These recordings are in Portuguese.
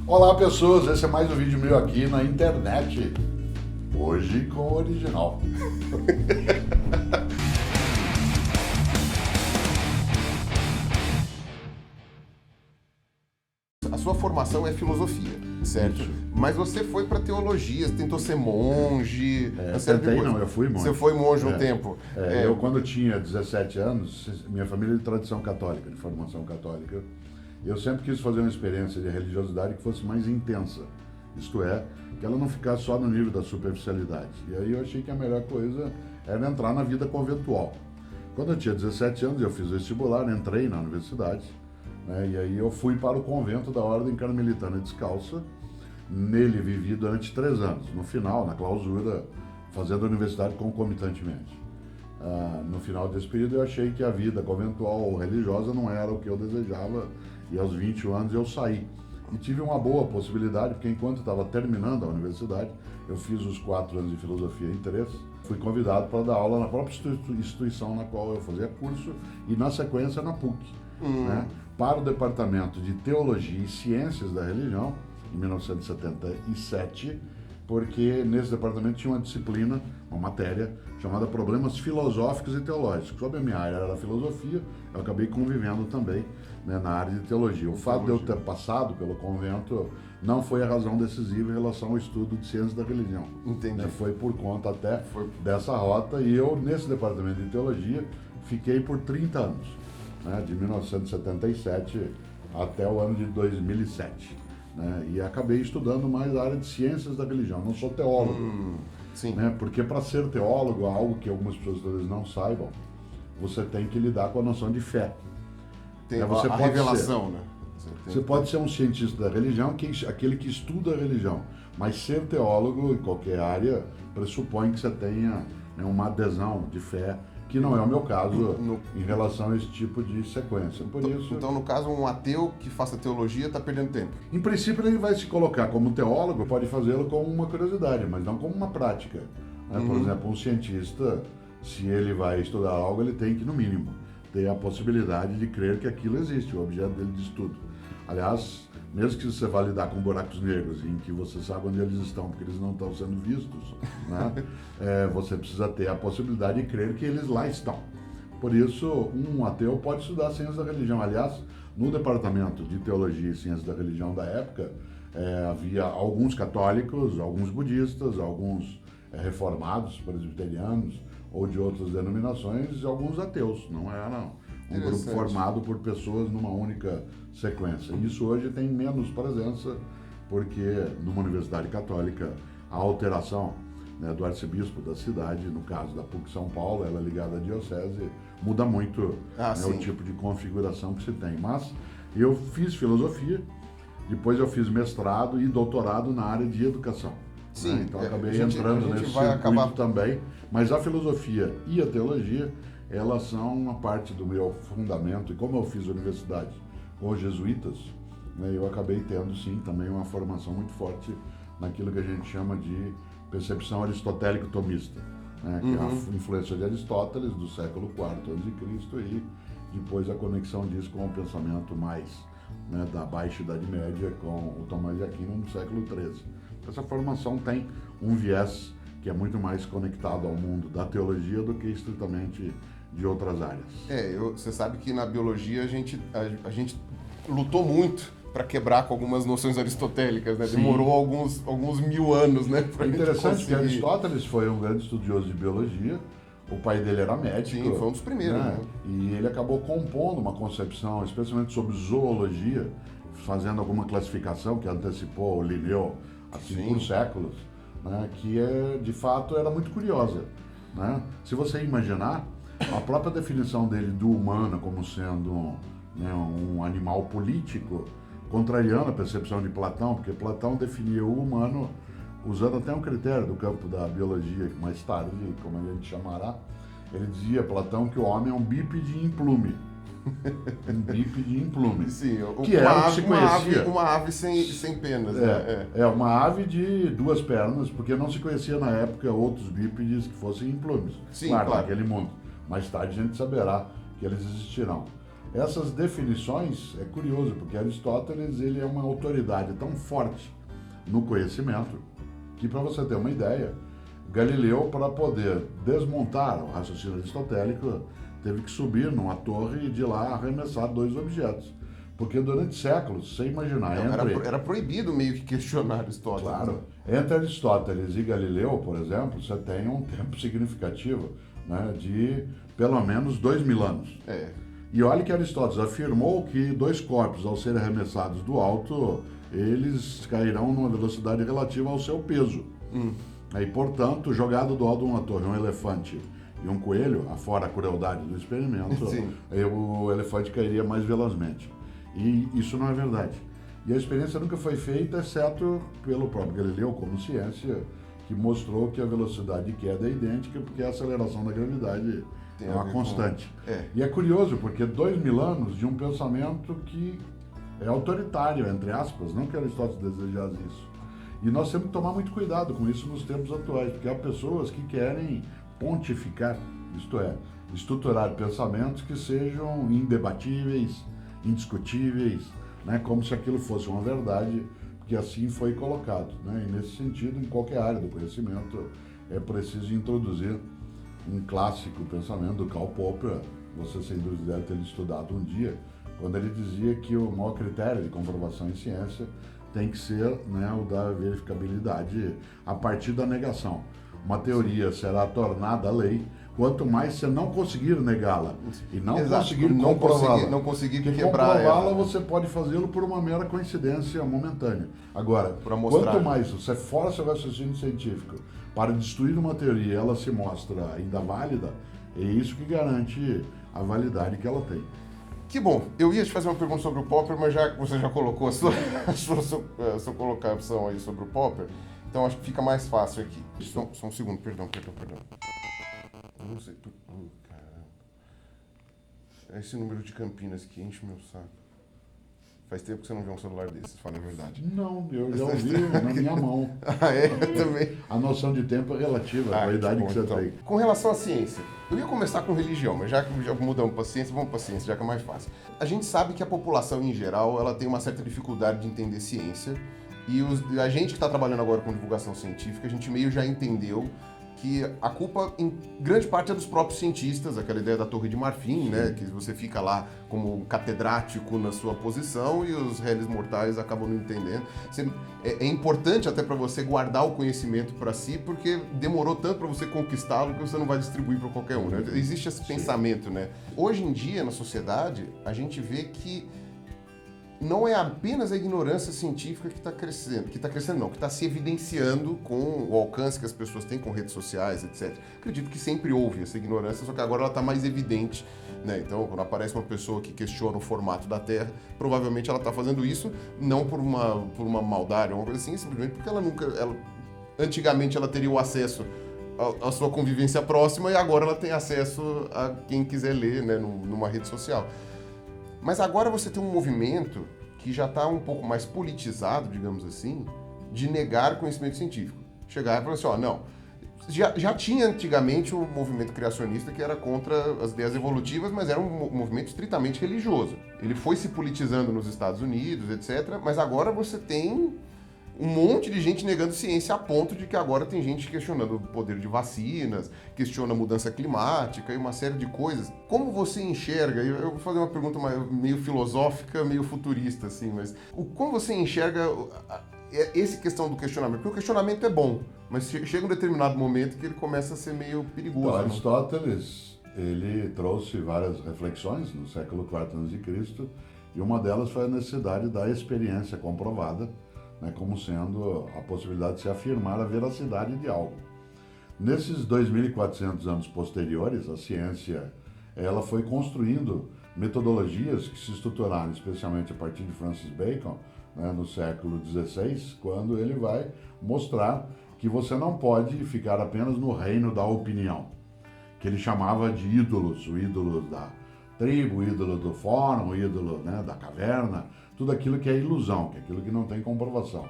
Olá pessoas, esse é mais um vídeo meu aqui na internet. Hoje com o original. A sua formação é filosofia, certo? Isso. Mas você foi para teologia, você tentou ser monge. Eu fui monge. Você foi monge um tempo. Eu, quando tinha 17 anos, minha família é de tradição católica, de formação católica, eu sempre quis fazer uma experiência de religiosidade que fosse mais intensa. Isto é, que ela não ficasse só no nível da superficialidade. E aí eu achei que a melhor coisa era entrar na vida conventual. Quando eu tinha 17 anos, eu fiz vestibular, entrei na universidade, né, e aí eu fui para o convento da Ordem Carmelitana Descalça. Nele vivi durante 3 anos. No final, na clausura, fazendo a universidade concomitantemente. No final desse período eu achei que a vida conventual ou religiosa não era o que eu desejava, e aos 21 anos eu saí. E tive uma boa possibilidade, porque enquanto estava terminando a universidade, eu fiz os 4 anos de filosofia em 3, fui convidado para dar aula na própria instituição na qual eu fazia curso, e na sequência na PUC, né, para o Departamento de Teologia e Ciências da Religião, em 1977, porque nesse departamento tinha uma disciplina, uma matéria, chamada Problemas Filosóficos e Teológicos. Sobre a minha área era a filosofia, eu acabei convivendo também, né, na área de teologia. O fato de eu ter passado pelo convento não foi a razão decisiva em relação ao estudo de ciências da religião. Entendi. Né, foi por conta até dessa rota, e eu, nesse departamento de teologia, fiquei por 30 anos, né, de 1977 até o ano de 2007. Né, e acabei estudando mais a área de ciências da religião. Não sou teólogo, né, porque para ser teólogo, algo que algumas pessoas talvez não saibam, você tem que lidar com a noção de fé. Tem você a pode revelação, né? Você pode ser um cientista da religião, aquele que estuda a religião, mas ser teólogo em qualquer área pressupõe que você tenha, né, uma adesão de fé, que não é o meu caso em relação a esse tipo de sequência. Por isso, então, no caso, um ateu que faça teologia está perdendo tempo. em princípio, ele vai se colocar como teólogo, pode fazê-lo como uma curiosidade, mas não como uma prática. Né? Por exemplo, um cientista, se ele vai estudar algo, ele tem que, no mínimo, ter a possibilidade de crer que aquilo existe, o objeto dele de estudo. Aliás, mesmo que você vá lidar com buracos negros, em que você sabe onde eles estão, porque eles não estão sendo vistos, né? Você precisa ter a possibilidade de crer que eles lá estão. Por isso, um ateu pode estudar ciências da religião. Aliás, no departamento de teologia e ciências da religião da época, havia alguns católicos, alguns budistas, alguns reformados, presbiterianos, ou de outras denominações, e alguns ateus. Não era um grupo formado por pessoas numa única sequência. Isso hoje tem menos presença, porque numa universidade católica a alteração, né, do arcebispo da cidade, no caso da PUC São Paulo, ela é ligada à diocese, muda muito, né, o tipo de configuração que se tem. Mas eu fiz filosofia, depois eu fiz mestrado e doutorado na área de educação. Sim, né? Então acabei entrando nesse circuito também, mas a filosofia e a teologia, elas são uma parte do meu fundamento, e como eu fiz universidade com os jesuítas, né, eu acabei tendo sim também uma formação muito forte naquilo que a gente chama de percepção aristotélico-tomista, né, que é a influência de Aristóteles do século IV a.C. e depois a conexão disso com o pensamento mais, né, da Baixa Idade Média com o Tomás de Aquino no século XIII. Essa formação tem um viés que é muito mais conectado ao mundo da teologia do que estritamente de outras áreas. Você sabe que na biologia a gente lutou muito para quebrar com algumas noções aristotélicas, né? Demorou alguns 1000 anos, né? É interessante que Aristóteles foi um grande estudioso de biologia, o pai dele era médico. Sim, foi um dos primeiros, né? E ele acabou compondo uma concepção, especialmente sobre zoologia, fazendo alguma classificação que antecipou o Linneu, assim, por séculos, né? Que de fato era muito curiosa, né? Se você imaginar, a própria definição dele do humano como sendo, né, um animal político, contrariando a percepção de Platão, porque Platão definia o humano usando até um critério do campo da biologia, que mais tarde, como a gente chamará, ele dizia, Platão, que o homem é um bípede em plume. Um bípede em plume. Sim, que era o que se conhecia. Uma ave sem penas. Uma ave de 2 pernas, porque não se conhecia na época outros bípedes que fossem em plumes. Sim, claro. Naquele mundo. Mais tarde a gente saberá que eles existirão. Essas definições, é curioso, porque Aristóteles ele é uma autoridade tão forte no conhecimento que, para você ter uma ideia, Galileu, para poder desmontar o raciocínio aristotélico, teve que subir numa torre e de lá arremessar 2 objetos. Porque durante séculos, sem imaginar... Era proibido meio que questionar Aristóteles. Claro. Entre Aristóteles e Galileu, por exemplo, você tem um tempo significativo, né, de pelo menos 2000 anos. E olha que Aristóteles afirmou que 2 corpos, ao serem arremessados do alto, eles cairão numa velocidade relativa ao seu peso. E, portanto, jogado do alto de uma torre um elefante e um coelho, afora a crueldade do experimento, o elefante cairia mais velozmente. E isso não é verdade. E a experiência nunca foi feita, exceto pelo próprio Galileu, como ciência, que mostrou que a velocidade de queda é idêntica, porque a aceleração da gravidade é uma constante. E é curioso, porque 2000 anos de um pensamento que é autoritário, entre aspas, não que Aristóteles desejasse isso. E nós temos que tomar muito cuidado com isso nos tempos atuais, porque há pessoas que querem pontificar, isto é, estruturar pensamentos que sejam indebatíveis, indiscutíveis, né, como se aquilo fosse uma verdade, porque assim foi colocado. Né? E nesse sentido, em qualquer área do conhecimento, é preciso introduzir um clássico pensamento do Karl Popper, você sem dúvida deve ter estudado um dia, quando ele dizia que o maior critério de comprovação em ciência tem que ser, né, o da verificabilidade a partir da negação. Uma teoria será tornada lei quanto mais você não conseguir negá-la e não conseguir comprová-la. Não conseguir Porque quebrar comprová-la ela. você pode fazê-lo por uma mera coincidência momentânea. Agora, mostrar, quanto mais você força o raciocínio científico para destruir uma teoria e ela se mostra ainda válida, é isso que garante a validade que ela tem. Que bom. Eu ia te fazer uma pergunta sobre o Popper, mas já você já colocou a sua colocação aí sobre o Popper, então acho que fica mais fácil aqui. Só um segundo, perdão. Eu não sei. Caramba. É esse número de Campinas que enche o meu saco. Faz tempo que você não vê um celular desses, fala a verdade. Não, eu já ouvi na minha mão. Também. A noção de tempo é relativa à idade que você tem. Com relação à ciência, eu ia começar com religião, mas já que já mudamos para ciência, vamos para ciência, já que é mais fácil. A gente sabe que a população em geral, ela tem uma certa dificuldade de entender ciência, e a gente que está trabalhando agora com divulgação científica, a gente meio já entendeu que a culpa, em grande parte, é dos próprios cientistas, aquela ideia da Torre de Marfim, né? Que você fica lá como catedrático na sua posição e os réis mortais acabam não entendendo. É importante até para você guardar o conhecimento para si, porque demorou tanto para você conquistá-lo que você não vai distribuir para qualquer um, né? Existe esse pensamento, né? Hoje em dia, na sociedade, a gente vê que não é apenas a ignorância científica que está crescendo, que está se evidenciando com o alcance que as pessoas têm com redes sociais, etc. Acredito que sempre houve essa ignorância, só que agora ela está mais evidente, né? Então, quando aparece uma pessoa que questiona o formato da Terra, provavelmente ela está fazendo isso não por uma maldade ou uma coisa assim, simplesmente porque antigamente ela teria o acesso à sua convivência próxima e agora ela tem acesso a quem quiser ler, né, numa rede social. Mas agora você tem um movimento que já está um pouco mais politizado, digamos assim, de negar conhecimento científico. Chegar e falar assim, não, já tinha antigamente o movimento criacionista que era contra as ideias evolutivas, mas era um movimento estritamente religioso. Ele foi se politizando nos Estados Unidos, etc., mas agora você tem um monte de gente negando ciência a ponto de que agora tem gente questionando o poder de vacinas, questiona a mudança climática e uma série de coisas. Como você enxerga, eu vou fazer uma pergunta meio filosófica, meio futurista, assim, mas como você enxerga essa questão do questionamento? Porque o questionamento é bom, mas chega um determinado momento que ele começa a ser meio perigoso. Então, Aristóteles, ele trouxe várias reflexões no século IV a.C., e uma delas foi a necessidade da experiência comprovada, né, como sendo a possibilidade de se afirmar a veracidade de algo. Nesses 2.400 anos posteriores, a ciência ela foi construindo metodologias que se estruturaram especialmente a partir de Francis Bacon, né, no século XVI, quando ele vai mostrar que você não pode ficar apenas no reino da opinião, que ele chamava de ídolos, o ídolo da tribo, o ídolo do fórum, o ídolo, né, da caverna, tudo aquilo que é ilusão, que é aquilo que não tem comprovação.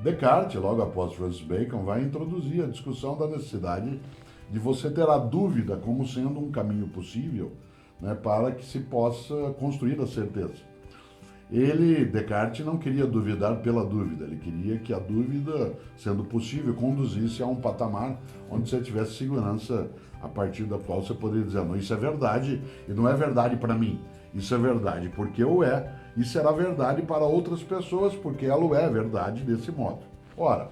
Descartes, logo após Francis Bacon, vai introduzir a discussão da necessidade de você ter a dúvida como sendo um caminho possível né, para que se possa construir a certeza. Descartes, não queria duvidar pela dúvida, ele queria que a dúvida, sendo possível, conduzisse a um patamar onde você tivesse segurança a partir da qual você poderia dizer, não, isso é verdade e não é verdade para mim, isso é verdade porque eu é e será verdade para outras pessoas porque ela é verdade desse modo. Ora,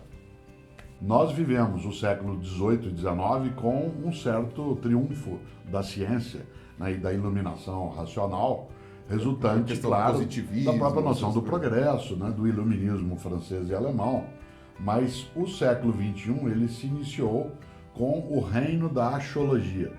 nós vivemos o século XVIII e XIX com um certo triunfo da ciência, né, e da iluminação racional, resultante, claro, da própria noção do progresso, né, do iluminismo francês e alemão. Mas o século XXI ele se iniciou com o reino da axiologia,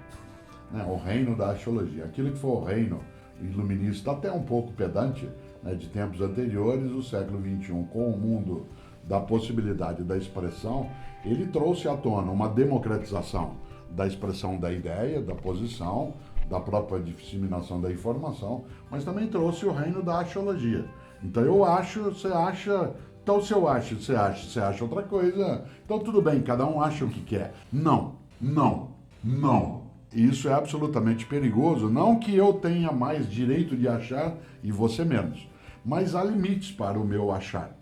né, o reino da axiologia. Aquilo que foi o reino iluminista, até um pouco pedante, né, de tempos anteriores, o século XXI, com o mundo da possibilidade da expressão, ele trouxe à tona uma democratização da expressão da ideia, da posição, da própria disseminação da informação, mas também trouxe o reino da axiologia. Então eu acho, você acha, então se eu acho, você acha outra coisa, então tudo bem, cada um acha o que quer. Não. Isso é absolutamente perigoso, não que eu tenha mais direito de achar e você menos, mas há limites para o meu achar.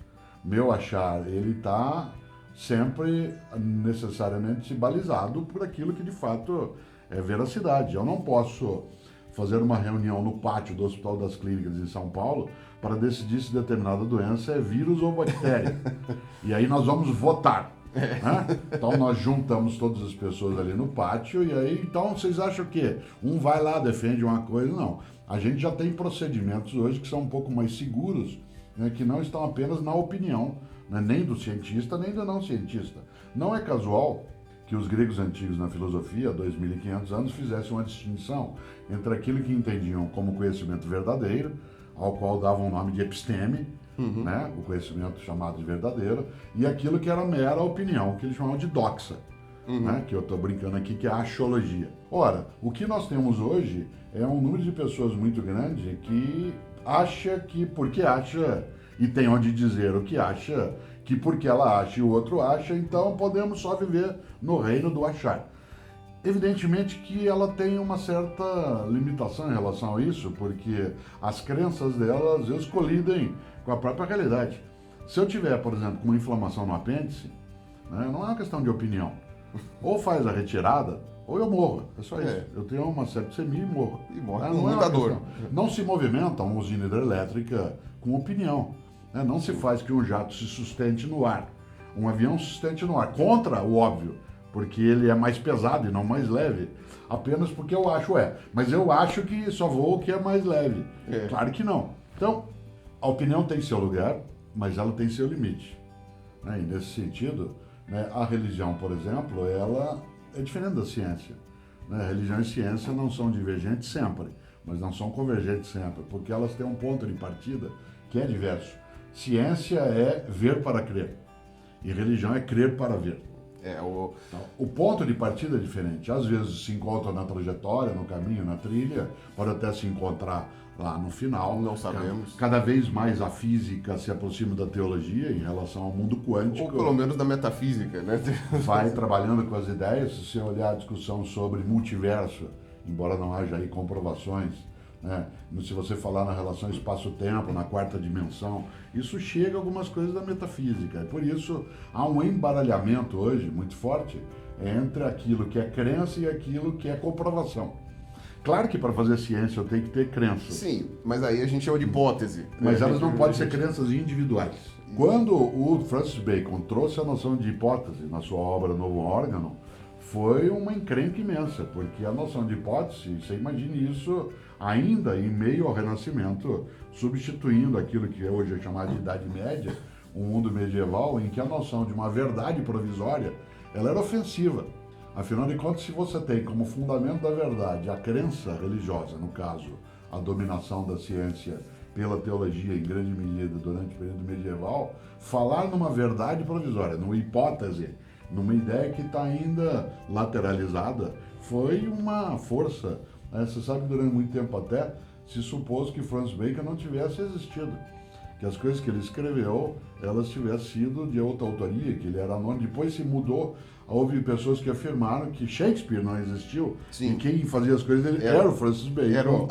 Meu achar, ele está sempre necessariamente balizado por aquilo que de fato é veracidade. Eu não posso fazer uma reunião no pátio do Hospital das Clínicas em São Paulo para decidir se determinada doença é vírus ou bactéria. E aí nós vamos votar. Né? Então nós juntamos todas as pessoas ali no pátio e aí, então vocês acham o quê? Um vai lá, defende uma coisa? Não. A gente já tem procedimentos hoje que são um pouco mais seguros, né, que não estão apenas na opinião, né, nem do cientista, nem do não cientista. Não é casual que os gregos antigos na filosofia, há 2.500 anos, fizessem uma distinção entre aquilo que entendiam como conhecimento verdadeiro, ao qual davam o nome de episteme, né, o conhecimento chamado de verdadeiro, e aquilo que era mera opinião, que eles chamavam de doxa, né, que eu estou brincando aqui, que é a axiologia. Ora, o que nós temos hoje é um número de pessoas muito grande que acha que porque acha e tem onde dizer o que acha, que porque ela acha e o outro acha, então podemos só viver no reino do achar. Evidentemente que ela tem uma certa limitação em relação a isso, porque as crenças dela às vezes colidem com a própria realidade. Se eu tiver, por exemplo, com uma inflamação no apêndice, né, não é uma questão de opinião. Ou faz a retirada, ou eu morro. É só isso. Eu tenho uma septicemia e morro. E morre com não muita dor. Não se movimenta uma usina hidrelétrica com opinião. Né? Não se faz que um jato se sustente no ar. Um avião se sustente no ar. Contra o óbvio, porque ele é mais pesado e não mais leve. Apenas porque eu acho Mas eu acho que só voo o que é mais leve. Claro que não. Então, a opinião tem seu lugar, mas ela tem seu limite. Né? E nesse sentido, né, a religião, por exemplo, ela é diferente da ciência. Né? Religião e ciência não são divergentes sempre, mas não são convergentes sempre, porque elas têm um ponto de partida que é diverso. Ciência é ver para crer, e religião é crer para ver. Então, o ponto de partida é diferente. Às vezes se encontra na trajetória, no caminho, na trilha, pode até se encontrar lá no final. Não sabemos. Cada vez mais a física se aproxima da teologia em relação ao mundo quântico. Ou pelo menos da metafísica, né? Vai trabalhando com as ideias. Se você olhar a discussão sobre multiverso, embora não haja aí comprovações, né? Se você falar na relação espaço-tempo, na quarta dimensão, isso chega a algumas coisas da metafísica. E por isso há um embaralhamento hoje muito forte entre aquilo que é crença e aquilo que é comprovação. Claro que para fazer ciência eu tenho que ter crenças. Sim, mas aí a gente chama de hipótese. Mas elas não podem ser crenças individuais. Quando o Francis Bacon trouxe a noção de hipótese na sua obra Novo Órgano, foi uma encrenca imensa, porque a noção de hipótese, você imagine isso ainda em meio ao Renascimento, substituindo aquilo que hoje é chamado de Idade Média, um mundo medieval em que a noção de uma verdade provisória, ela era ofensiva. Afinal de contas, se você tem como fundamento da verdade a crença religiosa, no caso, a dominação da ciência pela teologia em grande medida durante o período medieval, falar numa verdade provisória, numa hipótese, numa ideia que está ainda lateralizada, foi uma força. Você sabe que durante muito tempo até se supôs que Francis Bacon não tivesse existido. que as coisas que ele escreveu, elas tivessem sido de outra autoria, que ele era anônimo. Depois se mudou, houve pessoas que afirmaram que Shakespeare não existiu, Sim. e quem fazia as coisas dele era o Francis Bacon.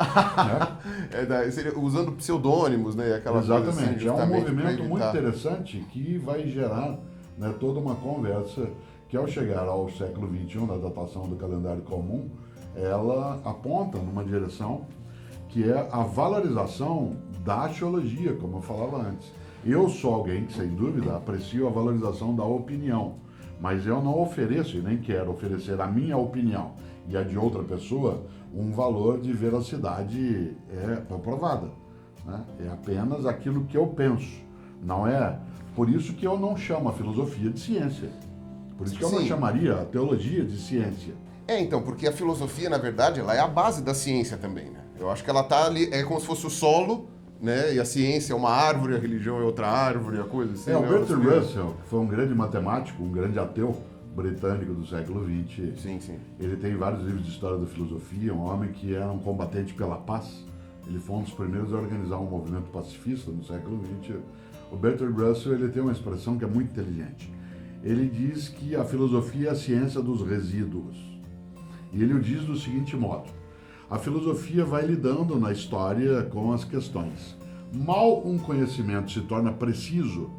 Seria usando pseudônimos, né? Aquela Exatamente, coisa assim, é um justamente movimento pra muito evitar. interessante que vai gerar, né, toda uma conversa que, ao chegar ao século XXI, na datação do calendário comum, ela aponta numa direção que é a valorização da axiologia, como eu falava antes. Eu sou alguém que, sem dúvida, aprecio a valorização da opinião, mas eu não ofereço e nem quero oferecer a minha opinião e a de outra pessoa um valor de veracidade comprovada, né? É apenas aquilo que eu penso, não é? Por isso que eu não chamo a filosofia de ciência, por isso que eu não Sim. chamaria a teologia de ciência. Então, porque a filosofia, na verdade, ela é a base da ciência também, né? Eu acho que ela tá ali, é como se fosse o solo, né? E a ciência é uma árvore, a religião é outra árvore, a coisa assim. O né? Bertrand Russell, que foi um grande matemático, um grande ateu britânico do século XX. Sim, sim. Ele tem vários livros de história da filosofia, um homem que era um combatente pela paz. Ele foi um dos primeiros a organizar um movimento pacifista no século XX. O Bertrand Russell, ele tem uma expressão que é muito inteligente. Ele diz que a filosofia é a ciência dos resíduos. E ele o diz do seguinte modo: a filosofia vai lidando na história com as questões. Mal um conhecimento se torna preciso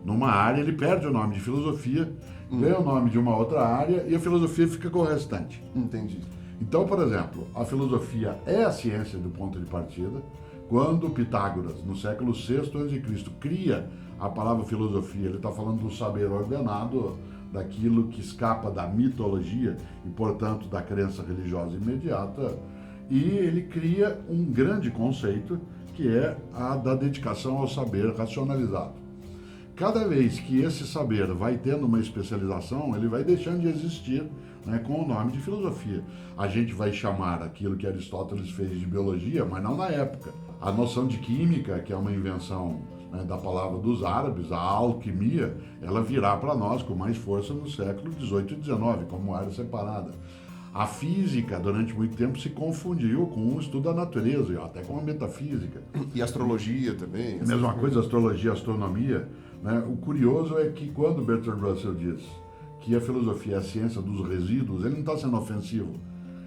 numa área, ele perde o nome de filosofia, ganha o nome de uma outra área e a filosofia fica com o restante. Entendi. Então, por exemplo, a filosofia é a ciência do ponto de partida. Quando Pitágoras, no século VI a.C., cria a palavra filosofia, ele está falando do saber ordenado, daquilo que escapa da mitologia e, portanto, da crença religiosa imediata, e ele cria um grande conceito que é a da dedicação ao saber racionalizado. Cada vez que esse saber vai tendo uma especialização, ele vai deixando de existir, né, com o nome de filosofia. A gente vai chamar aquilo que Aristóteles fez de biologia, mas não na época. A noção de química, que é uma invenção, né, da palavra dos árabes, a alquimia, ela virá para nós com mais força no século XVIII e XIX, como área separada. A física, durante muito tempo, se confundiu com o estudo da natureza, e até com a metafísica. E astrologia também. Mesma coisa, astrologia, astronomia. Né? O curioso é que quando Bertrand Russell diz que a filosofia é a ciência dos resíduos, ele não está sendo ofensivo,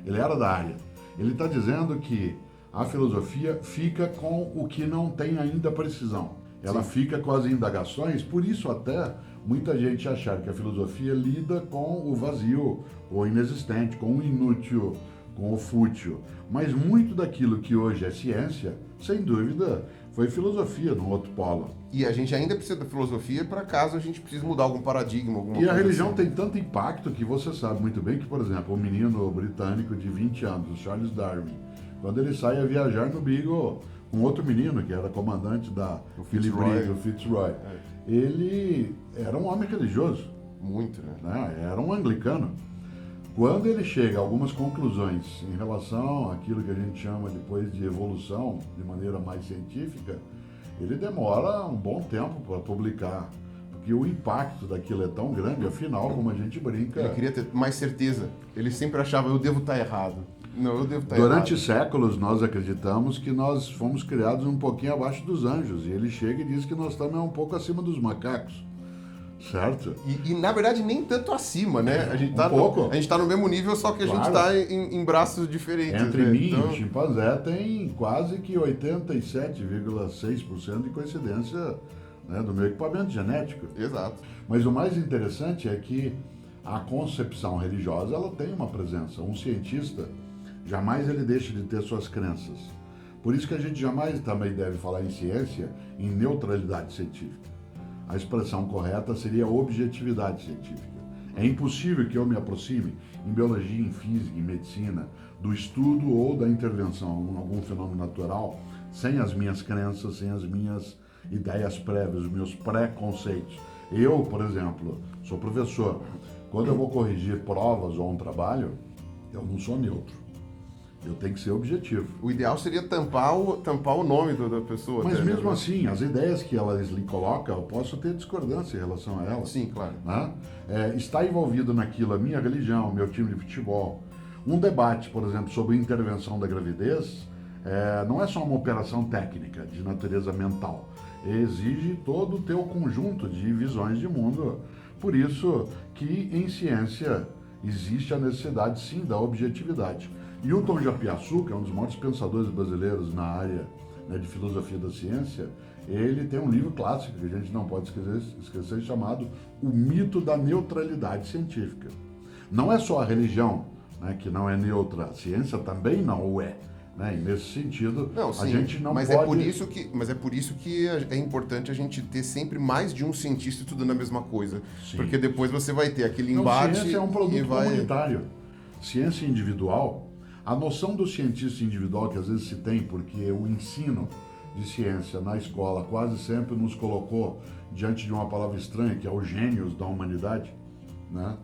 ele era da área. Ele está dizendo que a filosofia fica com o que não tem ainda precisão. Ela fica com as indagações, por isso até muita gente achar que a filosofia lida com o vazio, com o inexistente, com o inútil, com o fútil. Mas muito daquilo que hoje é ciência, sem dúvida, foi filosofia num outro polo. E a gente ainda precisa da filosofia para caso a gente precise mudar algum paradigma, alguma E a coisa religião assim. tem tanto impacto que você sabe muito bem que, por exemplo, um menino britânico de 20 anos, o Charles Darwin, quando ele sai a viajar no Beagle com outro menino, que era comandante da Fitzroy. o Fitzroy, ele era um homem religioso, Muito, né? né? Era um anglicano. Quando ele chega a algumas conclusões em relação àquilo que a gente chama depois de evolução, de maneira mais científica, ele demora um bom tempo para publicar, porque o impacto daquilo é tão grande, afinal, como a gente brinca... Ele queria ter mais certeza. Ele sempre achava, eu devo estar errado. Não, eu devo estar errado. Durante séculos, nós acreditamos que nós fomos criados um pouquinho abaixo dos anjos, e ele chega e diz que nós estamos um pouco acima dos macacos, certo? E, na verdade, nem tanto acima, né? A gente tá, pouco. a gente tá no mesmo nível, só que a gente Claro. tá em braços diferentes. Entre né? mim Então, e o chimpanzé tem quase que 87,6% de coincidência, né, do meu equipamento genético. Exato. Mas o mais interessante é que a concepção religiosa, ela tem uma presença. Um cientista, jamais ele deixa de ter suas crenças. Por isso que a gente jamais também deve falar em ciência em neutralidade científica. A expressão correta seria objetividade científica. É impossível que eu me aproxime, em biologia, em física, em medicina, do estudo ou da intervenção em algum fenômeno natural, sem as minhas crenças, sem as minhas ideias prévias, os meus preconceitos. Eu, por exemplo, sou professor. Quando eu vou corrigir provas ou um trabalho, eu não sou neutro. Eu tenho que ser objetivo. O ideal seria tampar o nome da pessoa. Mas até, né? mesmo assim, as ideias que elas lhe colocam, eu posso ter discordância em relação a elas. Sim, claro. Né? Está envolvido naquilo a minha religião, meu time de futebol. Um debate, por exemplo, sobre intervenção da gravidez, não é só uma operação técnica de natureza mental. exige todo o teu conjunto de visões de mundo. Por isso que em ciência existe a necessidade, sim, da objetividade. Hilton Japiaçu, que é um dos maiores pensadores brasileiros na área, né, de filosofia da ciência, ele tem um livro clássico que a gente não pode esquecer chamado O Mito da Neutralidade Científica. Não é só a religião, né, que não é neutra, a ciência também não o é. Né? E nesse sentido, não, sim, a gente não mas pode... Mas é por isso que é importante a gente ter sempre mais de um cientista estudando a mesma coisa. Sim. Porque depois você vai ter aquele embate... Ciência é um produto comunitário. Ciência individual, a noção do cientista individual que às vezes se tem, porque o ensino de ciência na escola quase sempre nos colocou diante de uma palavra estranha, que é o gênios da humanidade, né?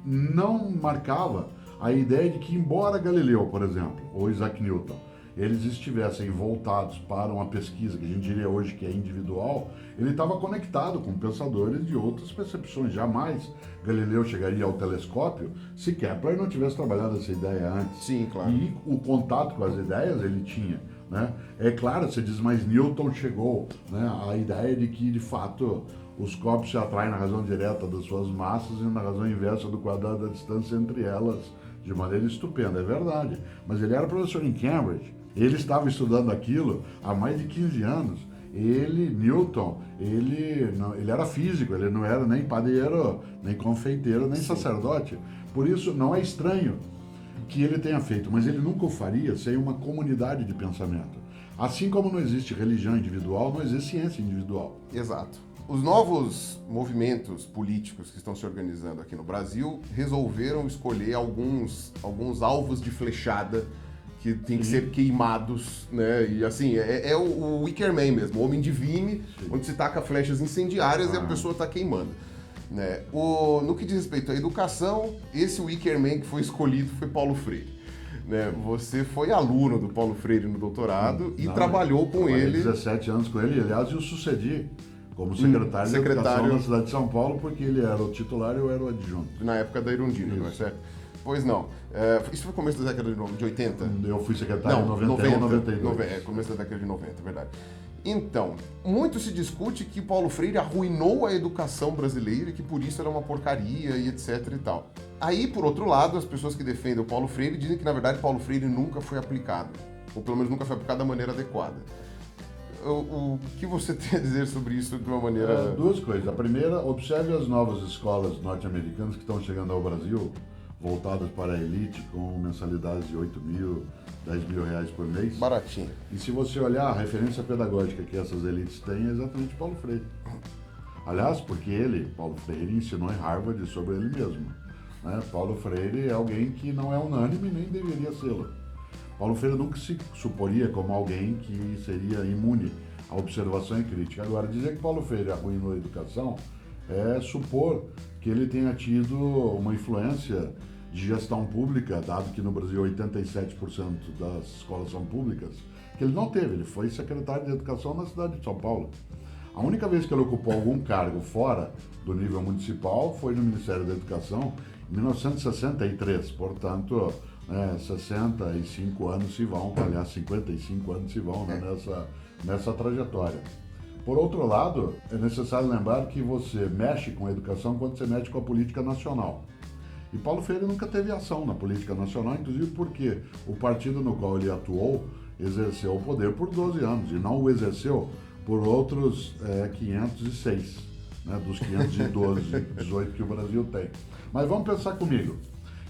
Não marcava a ideia de que, embora Galileu, por exemplo, ou Isaac Newton, eles estivessem voltados para uma pesquisa que a gente diria hoje que é individual, ele estava conectado com pensadores de outras percepções. Jamais Galileu chegaria ao telescópio se Kepler não tivesse trabalhado essa ideia antes. Sim, claro. E o contato com as ideias ele tinha. Né? É claro, você diz, mas Newton chegou, né, à ideia de que, de fato, os corpos se atraem na razão direta das suas massas e na razão inversa do quadrado da distância entre elas, de maneira estupenda. É verdade. Mas ele era professor em Cambridge. Ele estava estudando aquilo há mais de 15 anos. Newton, ele era físico, ele não era nem padeiro, nem confeiteiro, nem sacerdote. Por isso, não é estranho que ele tenha feito, mas ele nunca o faria sem uma comunidade de pensamento. Assim como não existe religião individual, não existe ciência individual. Exato. Os novos movimentos políticos que estão se organizando aqui no Brasil resolveram escolher alguns alvos de flechada que tem que ser queimados, né? E assim, é o Wicker Man mesmo, o Homem de Vime, onde se taca flechas incendiárias e a pessoa está queimando. Né? No que diz respeito à educação, esse Wicker Man que foi escolhido foi Paulo Freire. Né? Você foi aluno do Paulo Freire no doutorado e trabalhou com ele. 17 anos com ele, aliás, eu sucedi como secretário de Educação na cidade de São Paulo, porque ele era o titular e eu era o adjunto. Na época da Irundina, não é certo? Pois não. Isso foi começo da década de 80? Eu fui secretário em 91, 92. Começo da década de 90, é verdade. Então, muito se discute que Paulo Freire arruinou a educação brasileira e que por isso era uma porcaria e etc e tal. Aí, por outro lado, as pessoas que defendem o Paulo Freire dizem que, na verdade, Paulo Freire nunca foi aplicado. Ou pelo menos nunca foi aplicado da maneira adequada. O que você tem a dizer sobre isso de uma maneira... Duas coisas. A primeira, observe as novas escolas norte-americanas que estão chegando ao Brasil, voltadas para a elite, com mensalidades de 8 mil, 10 mil reais por mês. Baratinho. E se você olhar, a referência pedagógica que essas elites têm é exatamente Paulo Freire. Aliás, porque ele, Paulo Freire, ensinou em Harvard sobre ele mesmo. Né? Paulo Freire é alguém que não é unânime nem deveria sê-lo. Paulo Freire nunca se suporia como alguém que seria imune à observação e crítica. Agora, dizer que Paulo Freire arruinou a educação é supor que ele tenha tido uma influência de gestão pública, dado que no Brasil 87% das escolas são públicas, que ele não teve. Ele foi secretário de Educação na cidade de São Paulo. A única vez que ele ocupou algum cargo fora do nível municipal foi no Ministério da Educação em 1963, portanto, 65 anos se vão, aliás, 55 anos se vão, né, nessa trajetória. Por outro lado, é necessário lembrar que você mexe com a educação quando você mexe com a política nacional. E Paulo Freire nunca teve ação na política nacional, inclusive porque o partido no qual ele atuou exerceu o poder por 12 anos e não o exerceu por outros 506, né, dos 512, 18 que o Brasil tem. Mas vamos pensar comigo.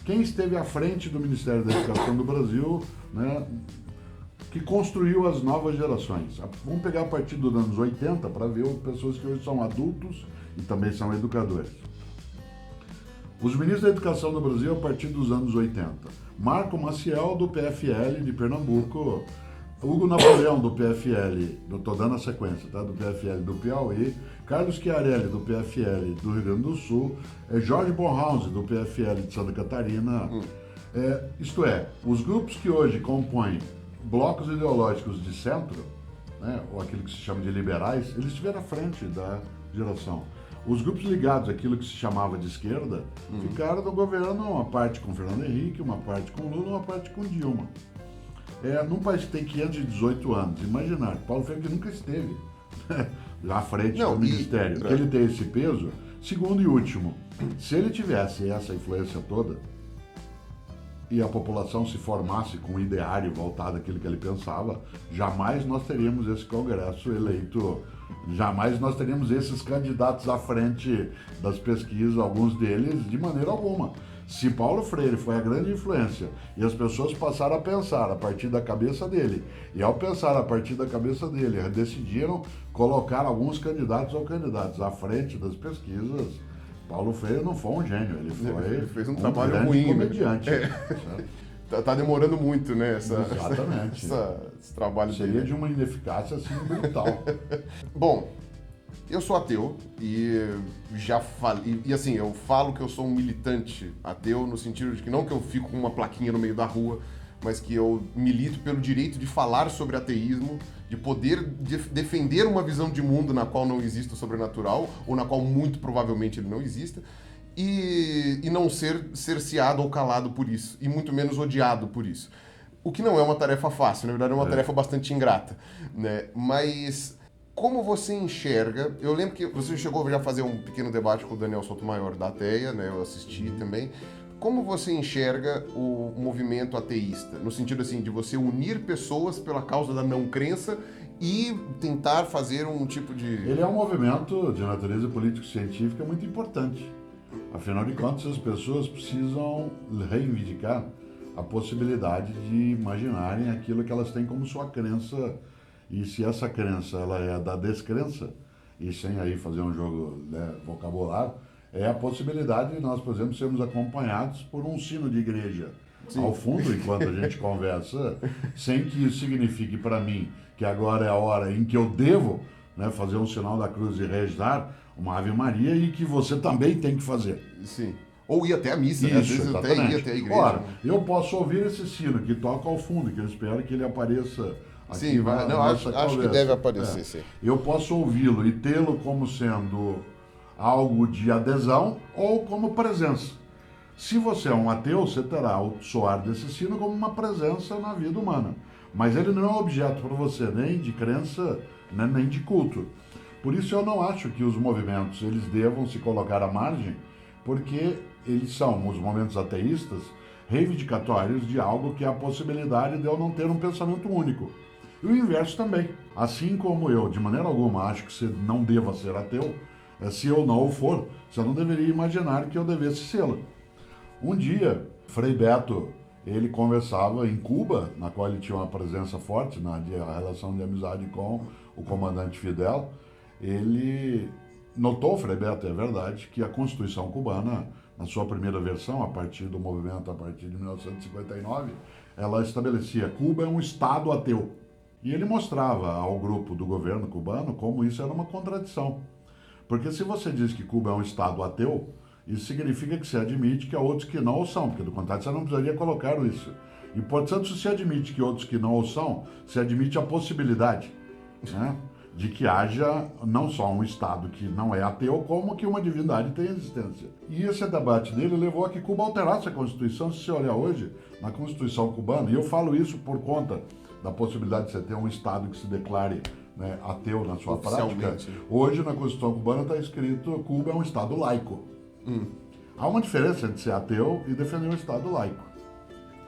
Quem esteve à frente do Ministério da Educação do Brasil, né, que construiu as novas gerações? Vamos pegar a partir dos anos 80 para ver pessoas que hoje são adultos e também são educadores. Os ministros da Educação do Brasil a partir dos anos 80. Marco Maciel, do PFL de Pernambuco. Hugo Napoleão, do PFL, eu estou dando a sequência, tá? Do PFL do Piauí. Carlos Chiarelli, do PFL do Rio Grande do Sul. Jorge Bornhausen, do PFL de Santa Catarina. Isto é, os grupos que hoje compõem blocos ideológicos de centro, né, ou aquilo que se chama de liberais, eles estiveram à frente da geração. Os grupos ligados àquilo que se chamava de esquerda ficaram no governo, uma parte com Fernando Henrique, uma parte com Lula, uma parte com Dilma. Num país que tem 518 anos, imaginar, Paulo Freire que nunca esteve à frente do ministério, que ele tem esse peso. Segundo e último, se ele tivesse essa influência toda e a população se formasse com um ideário voltado àquilo que ele pensava, jamais nós teríamos esse Congresso eleito, jamais nós teríamos esses candidatos à frente das pesquisas, alguns deles, de maneira alguma. Se Paulo Freire foi a grande influência e as pessoas passaram a pensar a partir da cabeça dele, e ao pensar a partir da cabeça dele, decidiram colocar alguns candidatos ou candidatos à frente das pesquisas, Paulo Freire não foi um gênio, ele fez um trabalho ruim, comediante. Tá demorando muito, né? Exatamente. Esse trabalho seria dele. De uma ineficácia assim brutal. Bom, eu sou ateu e já falei, e assim, eu falo que eu sou um militante ateu no sentido de que não que eu fico com uma plaquinha no meio da rua, mas que eu milito pelo direito de falar sobre ateísmo, de poder defender uma visão de mundo na qual não existe o sobrenatural, ou na qual muito provavelmente ele não exista, e não ser cerceado ou calado por isso, e muito menos odiado por isso. O que não é uma tarefa fácil, na verdade é uma tarefa bastante ingrata, né? Mas como você enxerga, eu lembro que você chegou já a fazer um pequeno debate com o Daniel Sotomayor da Ateia, né? Eu assisti também. Como você enxerga o movimento ateísta? No sentido assim, de você unir pessoas pela causa da não crença e tentar fazer um tipo de... Ele é um movimento de natureza político-científica muito importante. Afinal de contas, as pessoas precisam reivindicar a possibilidade de imaginarem aquilo que elas têm como sua crença. E se essa crença ela é da descrença, e sem aí fazer um jogo, né, vocabulário, é a possibilidade de nós, por exemplo, sermos acompanhados por um sino de igreja. Sim. Ao fundo, enquanto a gente conversa, sem que isso signifique para mim que agora é a hora em que eu devo, né, fazer um sinal da cruz e rezar uma Ave Maria, e que você também tem que fazer. Sim. Ou ir até a missa, isso, né? Às vezes exatamente. Até ir até a igreja. Ora, eu posso ouvir esse sino que toca ao fundo, que eu espero que ele apareça aqui. Sim, acho que deve aparecer, sim. Eu posso ouvi-lo e tê-lo como sendo algo de adesão ou como presença. Se você é um ateu, você terá o soar desse sino como uma presença na vida humana. Mas ele não é um objeto para você nem de crença, né, nem de culto. Por isso eu não acho que os movimentos eles devam se colocar à margem, porque eles são, os movimentos ateístas, reivindicatórios de algo que é a possibilidade de eu não ter um pensamento único. E o inverso também. Assim como eu, de maneira alguma, acho que você não deva ser ateu, se eu não o for, você não deveria imaginar que eu devesse sê-lo. Um dia, Frei Beto, ele conversava em Cuba, na qual ele tinha uma presença forte na relação de amizade com o comandante Fidel. Ele notou, Frei Beto, é verdade, que a Constituição cubana, na sua primeira versão, a partir do movimento, a partir de 1959, ela estabelecia Cuba é um Estado ateu. E ele mostrava ao grupo do governo cubano como isso era uma contradição. Porque se você diz que Cuba é um Estado ateu, isso significa que você admite que há outros que não o são, porque do contrário você não precisaria colocar isso. E, portanto, se você admite que outros que não o são, você admite a possibilidade, né, de que haja não só um Estado que não é ateu, como que uma divindade tem existência. E esse debate dele levou a que Cuba alterasse a Constituição. Se você olhar hoje, na Constituição cubana, e eu falo isso por conta da possibilidade de você ter um Estado que se declare, né, ateu na sua prática. Hoje, na Constituição cubana, está escrito que Cuba é um Estado laico. Há uma diferença entre ser ateu e defender um Estado laico.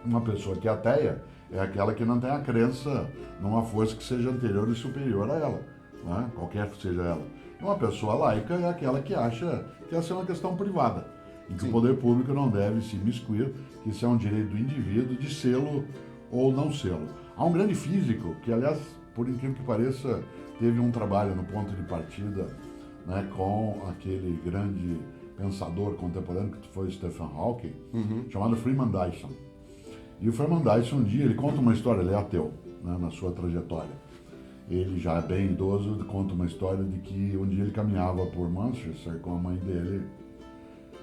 Uma pessoa que é ateia é aquela que não tem a crença numa força que seja anterior e superior a ela, né? Qualquer que seja ela. E uma pessoa laica é aquela que acha que essa é uma questão privada, em que o poder público não deve se imiscuir, que isso é um direito do indivíduo de sê-lo ou não sê-lo. Há um grande físico que, aliás, por incrível que pareça, teve um trabalho no ponto de partida, né, com aquele grande pensador contemporâneo que foi Stephen Hawking, chamado Freeman Dyson. E o Freeman Dyson, um dia, ele conta uma história, ele é ateu, né, na sua trajetória. Ele já é bem idoso, conta uma história de que um dia ele caminhava por Manchester com a mãe dele,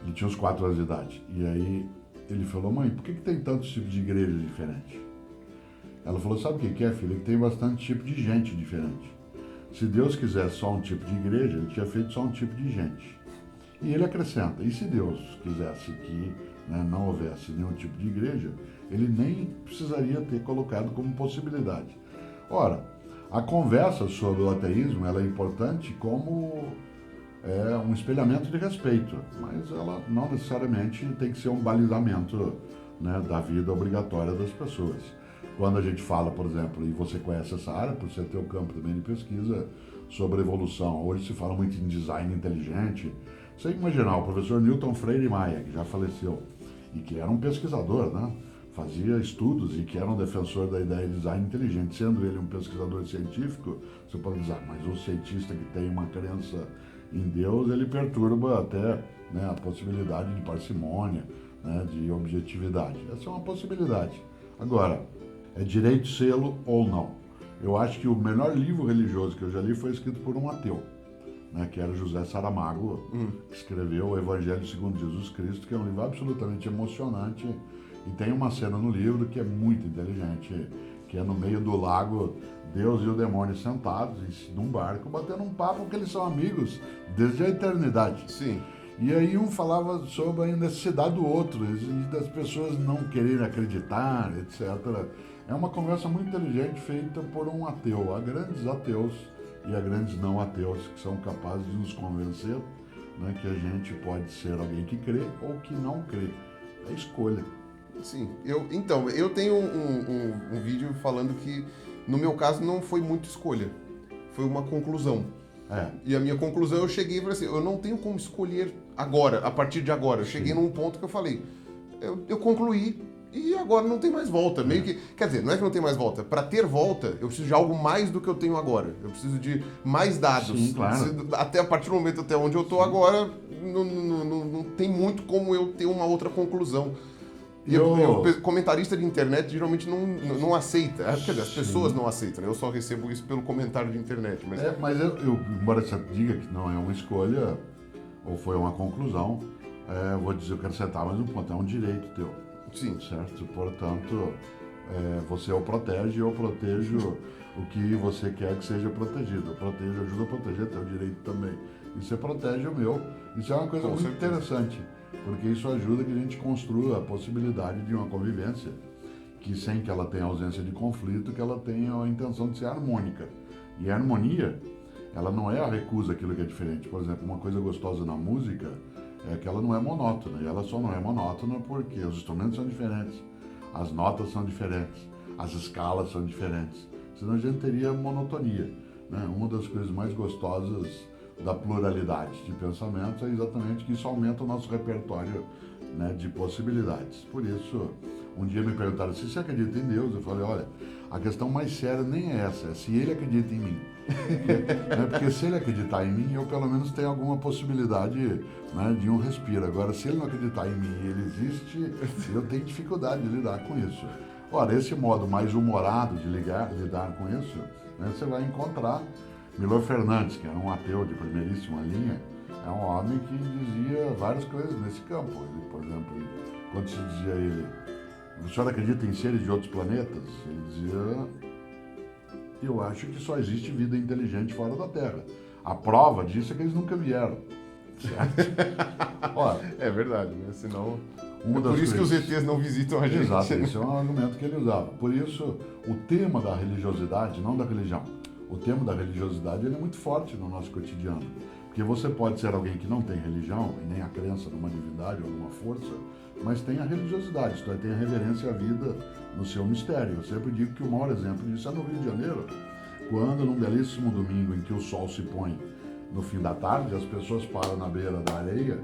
ele tinha uns 4 anos de idade. E aí ele falou: mãe, por que tem tantos tipos de igrejas diferentes? Ela falou: sabe o que é, filho? Que tem bastante tipo de gente diferente. Se Deus quisesse só um tipo de igreja, ele tinha feito só um tipo de gente. E ele acrescenta: e se Deus quisesse que né, não houvesse nenhum tipo de igreja, ele nem precisaria ter colocado como possibilidade. Ora, a conversa sobre o ateísmo ela é importante como um espelhamento de respeito, mas ela não necessariamente tem que ser um balizamento, né, da vida obrigatória das pessoas. Quando a gente fala, por exemplo, e você conhece essa área, por ser teu campo também de pesquisa sobre evolução, hoje se fala muito em design inteligente. Você imaginar o professor Newton Freire Maia, que já faleceu, e que era um pesquisador, né? Fazia estudos e que era um defensor da ideia de design inteligente, sendo ele um pesquisador científico, você pode dizer, mas o cientista que tem uma crença em Deus, ele perturba até, né, a possibilidade de parcimônia, né, de objetividade. Essa é uma possibilidade. Agora, é direito sê-lo ou não? Eu acho que o melhor livro religioso que eu já li foi escrito por um ateu, né, que era José Saramago, que escreveu o Evangelho segundo Jesus Cristo, que é um livro absolutamente emocionante, e tem uma cena no livro que é muito inteligente, que é no meio do lago, Deus e o demônio sentados num barco, batendo um papo, porque eles são amigos desde a eternidade. Sim. E aí um falava sobre a necessidade do outro, e das pessoas não quererem acreditar, etc. É uma conversa muito inteligente feita por um ateu. Há grandes ateus e há grandes não ateus que são capazes de nos convencer, né, que a gente pode ser alguém que crê ou que não crê. É escolha. Sim, eu tenho um vídeo falando que, no meu caso, não foi muito escolha, foi uma conclusão. E a minha conclusão, eu cheguei e falei assim, eu não tenho como escolher agora, a partir de agora. Eu cheguei num ponto que eu falei, eu concluí e agora não tem mais volta. Meio que, quer dizer, não é que não tem mais volta, para ter volta, eu preciso de algo mais do que eu tenho agora. Eu preciso de mais dados. Sim, claro. Até a partir do momento até onde eu estou agora, não tem muito como eu ter uma outra conclusão. E o comentarista de internet geralmente não aceita. Quer dizer, as pessoas não aceitam. Eu só recebo isso pelo comentário de internet. Mas eu, embora você diga que não é uma escolha, ou foi uma conclusão, vou dizer, eu quero sentar mais um ponto. É um direito teu. Sim. Certo? Portanto, você o protege, eu protejo o que você quer que seja protegido. Eu protejo, ajudo a proteger teu direito também. E você protege o meu. Isso é uma coisa muito interessante. Porque isso ajuda que a gente construa a possibilidade de uma convivência que, sem que ela tenha ausência de conflito, que ela tenha a intenção de ser harmônica. E a harmonia, ela não é a recusa àquilo que é diferente. Por exemplo, uma coisa gostosa na música é que ela não é monótona. E ela só não é monótona porque os instrumentos são diferentes, as notas são diferentes, as escalas são diferentes. Senão a gente teria monotonia, né? Uma das coisas mais gostosas da pluralidade de pensamentos é exatamente que isso aumenta o nosso repertório, né, de possibilidades. Por isso, um dia me perguntaram se você acredita em Deus. Eu falei, olha, a questão mais séria nem é essa, é se ele acredita em mim. Porque se ele acreditar em mim, eu pelo menos tenho alguma possibilidade, né, de um respiro. Agora, se ele não acreditar em mim e ele existe, eu tenho dificuldade de lidar com isso. Ora, esse modo mais humorado de lidar com isso, né, você vai encontrar Milor Fernandes, que era um ateu de primeiríssima linha, é um homem que dizia várias coisas nesse campo. Ele, por exemplo, quando se dizia a ele, o senhor acredita em seres de outros planetas? Ele dizia, eu acho que só existe vida inteligente fora da Terra. A prova disso é que eles nunca vieram. Certo? Ora, é verdade, né? Senão... por isso que os ETs não visitam a gente. Exato, esse é um argumento que ele usava. Por isso, o tema da religiosidade, não da religião, o tema da religiosidade ele é muito forte no nosso cotidiano. Porque você pode ser alguém que não tem religião, e nem a crença numa divindade ou numa força, mas tem a religiosidade, isto é, tem a reverência à vida no seu mistério. Eu sempre digo que o maior exemplo disso é no Rio de Janeiro, quando num belíssimo domingo em que o sol se põe no fim da tarde, as pessoas param na beira da areia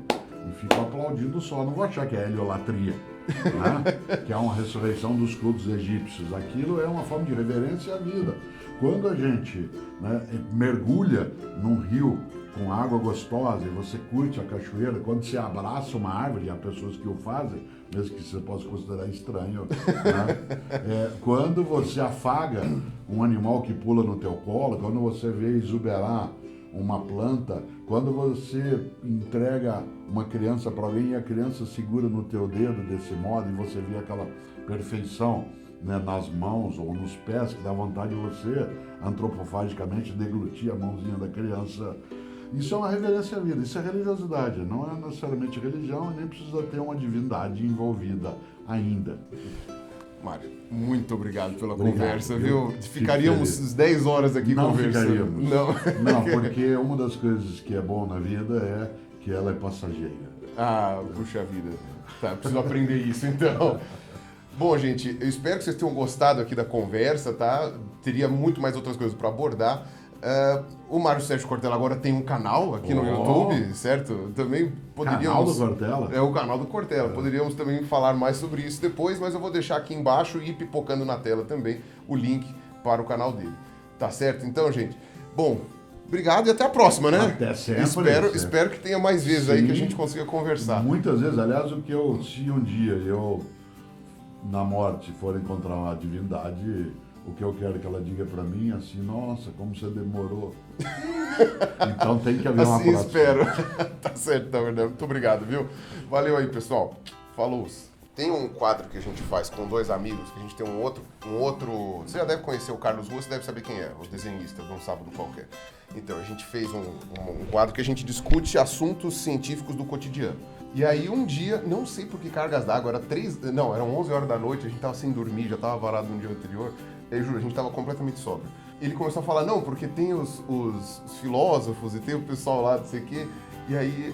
e ficam aplaudindo o sol. Não vou achar que é heliolatria, né? Que é uma ressurreição dos cultos egípcios. Aquilo é uma forma de reverência à vida. Quando a gente, né, mergulha num rio com água gostosa e você curte a cachoeira, quando você abraça uma árvore, e há pessoas que o fazem, mesmo que você possa considerar estranho, né? Quando você afaga um animal que pula no teu colo, quando você vê exuberar uma planta, quando você entrega uma criança para alguém e a criança segura no teu dedo desse modo e você vê aquela perfeição, né, nas mãos ou nos pés, que dá vontade de você antropofagicamente deglutir a mãozinha da criança. Isso é uma reverência à vida, isso é religiosidade, não é necessariamente religião e nem precisa ter uma divindade envolvida ainda. Mário, muito obrigado pela Obrigado, conversa, viu? viu? Ficaríamos uns 10 horas aqui Não conversando. ficaríamos. Não. Não, porque uma das coisas que é bom na vida é que ela é passageira. Ah, puxa vida. Tá, preciso aprender isso então. Bom, gente, eu espero que vocês tenham gostado aqui da conversa, tá? Teria muito mais outras coisas para abordar. O Mário Sérgio Cortella agora tem um canal aqui no YouTube, certo? Também poderíamos... Canal do Cortella? É o canal do Cortella. Poderíamos também falar mais sobre isso depois, mas eu vou deixar aqui embaixo e pipocando na tela também o link para o canal dele. Tá certo? Então, gente, bom, obrigado e até a próxima, né? Até sempre. Espero que tenha mais vezes aí que a gente consiga conversar. Muitas vezes, aliás, se um dia eu, na morte, for encontrar uma divindade, o que eu quero que ela diga pra mim é assim, nossa, como você demorou. Então tem que haver uma Assim próxima. espero. Tá certo, tá verdade. Muito obrigado, viu? Valeu aí, pessoal. Falou. Tem um quadro que a gente faz com dois amigos, que a gente tem um outro... Você já deve conhecer o Carlos Rua, você deve saber quem é, o desenhista de um sábado qualquer. Então, a gente fez um quadro que a gente discute assuntos científicos do cotidiano. E aí, um dia, não sei por que cargas d'água, eram 11 horas da noite, a gente tava sem dormir, já tava varado no dia anterior. E aí, juro, a gente tava completamente sóbrio. Ele começou a falar, não, porque tem os filósofos e tem o pessoal lá, não sei o quê. E aí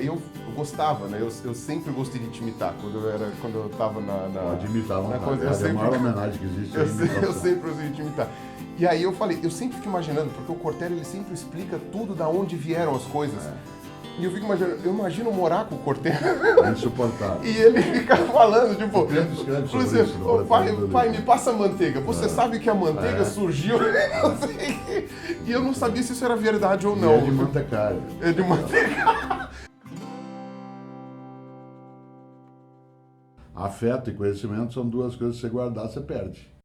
eu gostava, né? Eu sempre gostei de te imitar quando eu tava na Pode imitar, na não coisa. é a maior homenagem que existe. Eu sempre gostei de te imitar. E aí eu falei, eu sempre fico imaginando, porque o Cortella ele sempre explica tudo da onde vieram as coisas. E eu fico imaginando, eu imagino morar com o Cortella. É insuportável. E ele fica falando, tipo, Por exemplo, pai, me passa manteiga. Você sabe que a manteiga surgiu, não sei o quê. E eu não sabia se isso era verdade ou não. É de mantecário. É de manteiga. Afeto e conhecimento são duas coisas que você guardar, você perde.